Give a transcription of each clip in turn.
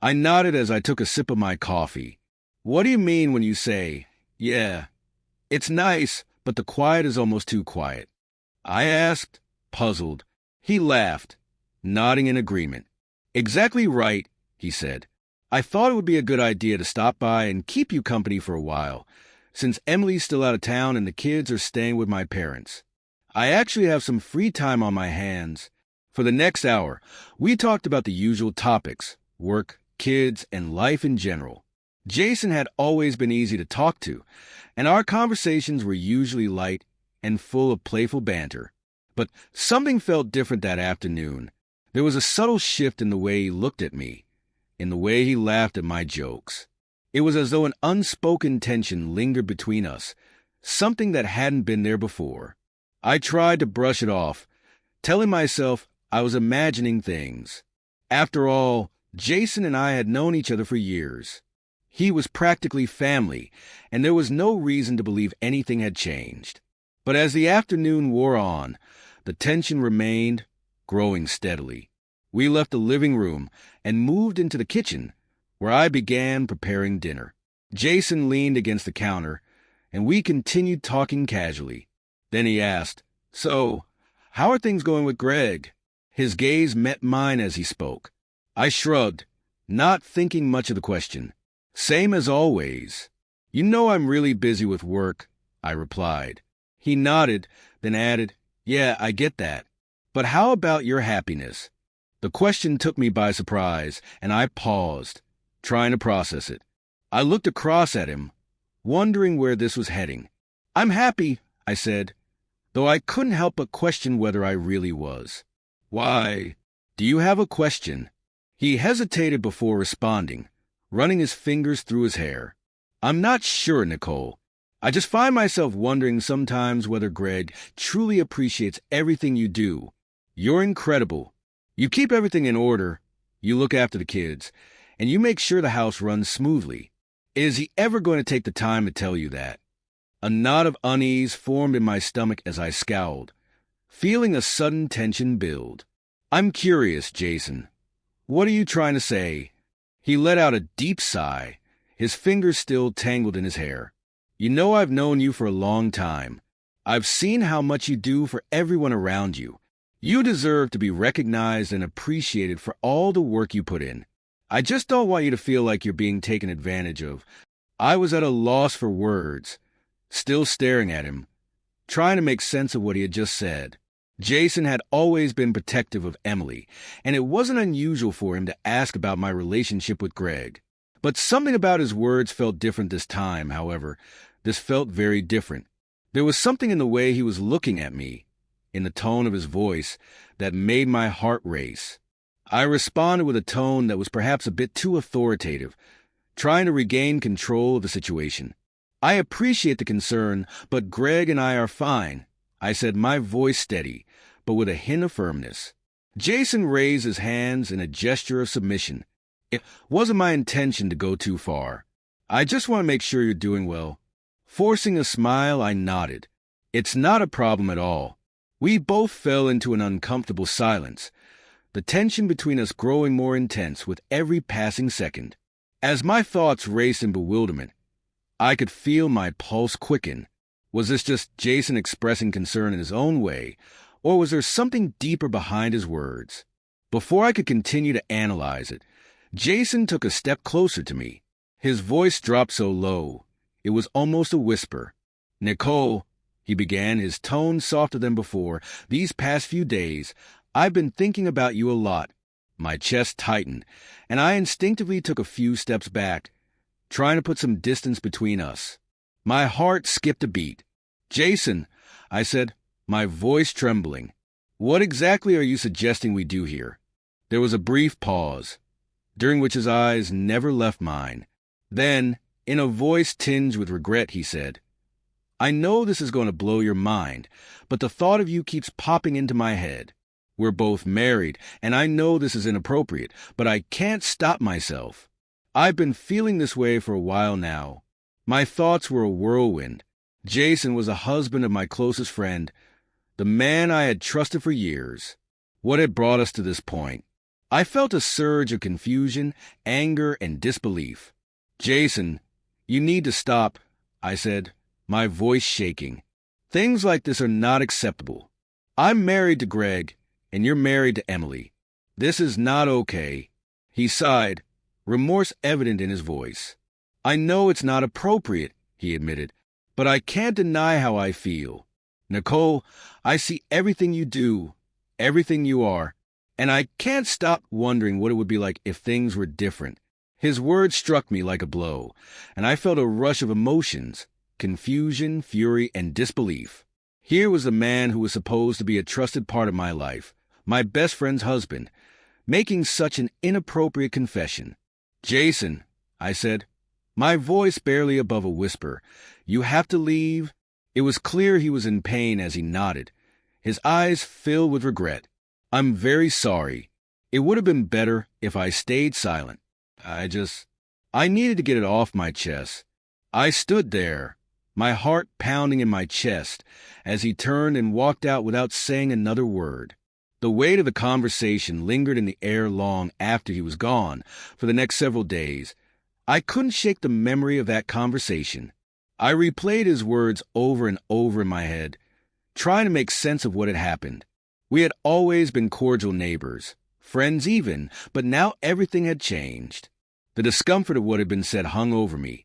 I nodded as I took a sip of my coffee. What do you mean when you say, yeah, it's nice, but the quiet is almost too quiet? I asked, puzzled. He laughed, nodding in agreement. Exactly right, he said. I thought it would be a good idea to stop by and keep you company for a while, since Emily's still out of town and the kids are staying with my parents. I actually have some free time on my hands. For the next hour, we talked about the usual topics, work, kids, and life in general. Jason had always been easy to talk to, and our conversations were usually light and full of playful banter. But something felt different that afternoon. There was a subtle shift in the way he looked at me, in the way he laughed at my jokes. It was as though an unspoken tension lingered between us, something that hadn't been there before. I tried to brush it off, telling myself I was imagining things. After all, Jason and I had known each other for years. He was practically family, and there was no reason to believe anything had changed. But as the afternoon wore on, the tension remained, growing steadily. We left the living room and moved into the kitchen, where I began preparing dinner. Jason leaned against the counter, and we continued talking casually. Then he asked, "So, how are things going with Greg?" His gaze met mine as he spoke. I shrugged, not thinking much of the question. "Same as always. You know I'm really busy with work," I replied. He nodded, then added, "Yeah, I get that. But how about your happiness?" The question took me by surprise, and I paused, trying to process it. I looked across at him, wondering where this was heading. "I'm happy," I said, though I couldn't help but question whether I really was. "Why? Do you have a question?" He hesitated before responding, running his fingers through his hair. "I'm not sure, Nicole. I just find myself wondering sometimes whether Greg truly appreciates everything you do. You're incredible. You keep everything in order, you look after the kids, and you make sure the house runs smoothly. Is he ever going to take the time to tell you that?" A knot of unease formed in my stomach as I scowled, feeling a sudden tension build. "I'm curious, Jason. What are you trying to say?" He let out a deep sigh, his fingers still tangled in his hair. "You know I've known you for a long time. I've seen how much you do for everyone around you. You deserve to be recognized and appreciated for all the work you put in. I just don't want you to feel like you're being taken advantage of." I was at a loss for words, still staring at him, trying to make sense of what he had just said. Jason had always been protective of Emily, and it wasn't unusual for him to ask about my relationship with Greg. But something about his words felt different this time, however. This felt very different. There was something in the way he was looking at me, in the tone of his voice, that made my heart race. I responded with a tone that was perhaps a bit too authoritative, trying to regain control of the situation. "I appreciate the concern, but Greg and I are fine," I said, my voice steady, but with a hint of firmness. Jason raised his hands in a gesture of submission. "It wasn't my intention to go too far. I just want to make sure you're doing well." Forcing a smile, I nodded. "It's not a problem at all." We both fell into an uncomfortable silence, the tension between us growing more intense with every passing second. As my thoughts raced in bewilderment, I could feel my pulse quicken. Was this just Jason expressing concern in his own way, or was there something deeper behind his words? Before I could continue to analyze it, Jason took a step closer to me. His voice dropped so low, it was almost a whisper. "Nicole," he began, his tone softer than before, "these past few days, I've been thinking about you a lot." My chest tightened, and I instinctively took a few steps back, trying to put some distance between us. My heart skipped a beat. "Jason," I said, my voice trembling, "what exactly are you suggesting we do here?" There was a brief pause, during which his eyes never left mine. Then, in a voice tinged with regret, he said, "I know this is going to blow your mind, but the thought of you keeps popping into my head. We're both married, and I know this is inappropriate, but I can't stop myself. I've been feeling this way for a while now. My thoughts were a whirlwind. Jason was a husband of my closest friend, the man I had trusted for years. What had brought us to this point? I felt a surge of confusion, anger, and disbelief. "Jason, you need to stop," I said, my voice shaking. "Things like this are not acceptable. I'm married to Greg, and you're married to Emily. This is not okay." He sighed, remorse evident in his voice. "I know it's not appropriate," he admitted, "but I can't deny how I feel. Nicole, I see everything you do, everything you are, and I can't stop wondering what it would be like if things were different." His words struck me like a blow, and I felt a rush of emotions, confusion, fury, and disbelief. Here was the man who was supposed to be a trusted part of my life, my best friend's husband, making such an inappropriate confession. "Jason," I said, my voice barely above a whisper, "you have to leave." It was clear he was in pain as he nodded, his eyes filled with regret. "I'm very sorry. It would have been better if I stayed silent. I needed to get it off my chest." I stood there, my heart pounding in my chest, as he turned and walked out without saying another word. The weight of the conversation lingered in the air long after he was gone. For the next several days, I couldn't shake the memory of that conversation. I replayed his words over and over in my head, trying to make sense of what had happened. We had always been cordial neighbors, friends even, but now everything had changed. The discomfort of what had been said hung over me,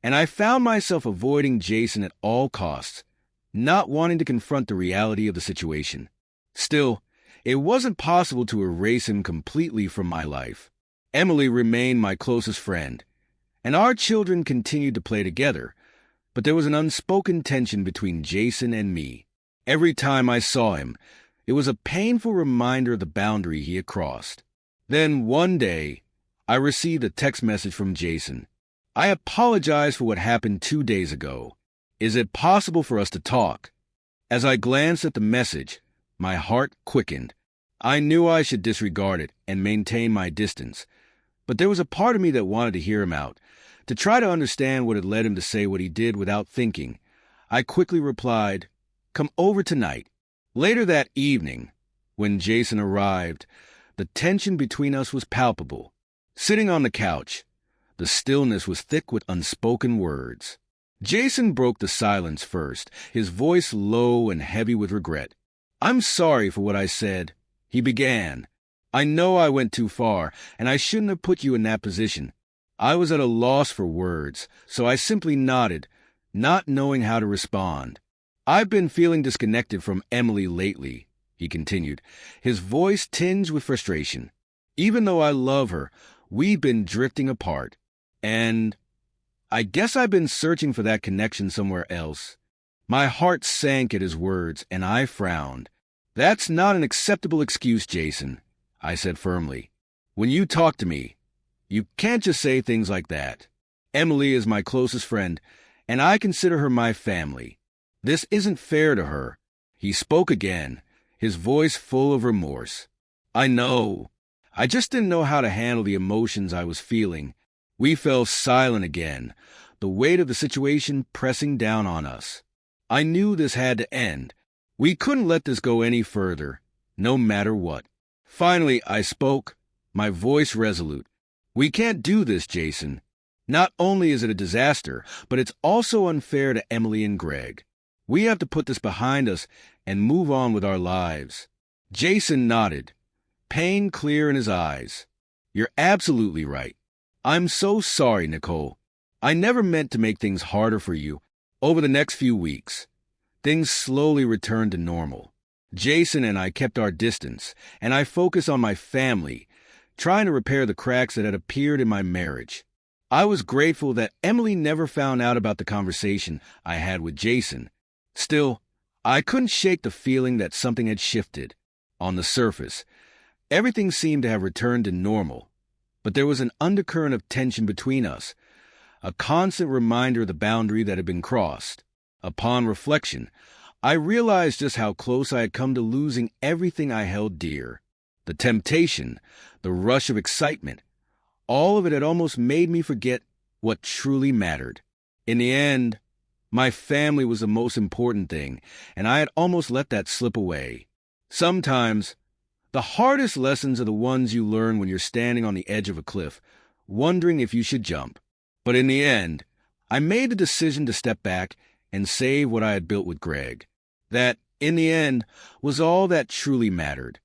and I found myself avoiding Jason at all costs, not wanting to confront the reality of the situation. Still, it wasn't possible to erase him completely from my life. Emily remained my closest friend, and our children continued to play together, but there was an unspoken tension between Jason and me. Every time I saw him, it was a painful reminder of the boundary he had crossed. Then one day, I received a text message from Jason. "I apologize for what happened 2 days ago. Is it possible for us to talk?" As I glanced at the message, my heart quickened. I knew I should disregard it and maintain my distance, but there was a part of me that wanted to hear him out, to try to understand what had led him to say what he did without thinking. I quickly replied, "Come over tonight." Later that evening, when Jason arrived, the tension between us was palpable. Sitting on the couch, the stillness was thick with unspoken words. Jason broke the silence first, his voice low and heavy with regret. "I'm sorry for what I said," he began. "I know I went too far, and I shouldn't have put you in that position." I was at a loss for words, so I simply nodded, not knowing how to respond. "I've been feeling disconnected from Emily lately," he continued, his voice tinged with frustration. "Even though I love her, we've been drifting apart. And I guess I've been searching for that connection somewhere else." My heart sank at his words, and I frowned. "That's not an acceptable excuse, Jason," I said firmly. "When you talk to me, you can't just say things like that. Emily is my closest friend, and I consider her my family. This isn't fair to her." He spoke again, his voice full of remorse. "I know. I just didn't know how to handle the emotions I was feeling." We fell silent again, the weight of the situation pressing down on us. I knew this had to end. We couldn't let this go any further, no matter what. Finally, I spoke, my voice resolute. "We can't do this, Jason. Not only is it a disaster, but it's also unfair to Emily and Greg. We have to put this behind us and move on with our lives." Jason nodded, pain clear in his eyes. "You're absolutely right. I'm so sorry, Nicole. I never meant to make things harder for you." Over the next few weeks, things slowly returned to normal. Jason and I kept our distance, and I focused on my family, trying to repair the cracks that had appeared in my marriage. I was grateful that Emily never found out about the conversation I had with Jason. Still, I couldn't shake the feeling that something had shifted. On the surface, everything seemed to have returned to normal, but there was an undercurrent of tension between us, a constant reminder of the boundary that had been crossed. Upon reflection, I realized just how close I had come to losing everything I held dear. The temptation, the rush of excitement, all of it had almost made me forget what truly mattered. In the end, my family was the most important thing, and I had almost let that slip away. Sometimes, The hardest lessons are the ones you learn when you're standing on the edge of a cliff, wondering if you should jump. But in the end, I made the decision to step back and save what I had built with Greg. That, in the end, was all that truly mattered.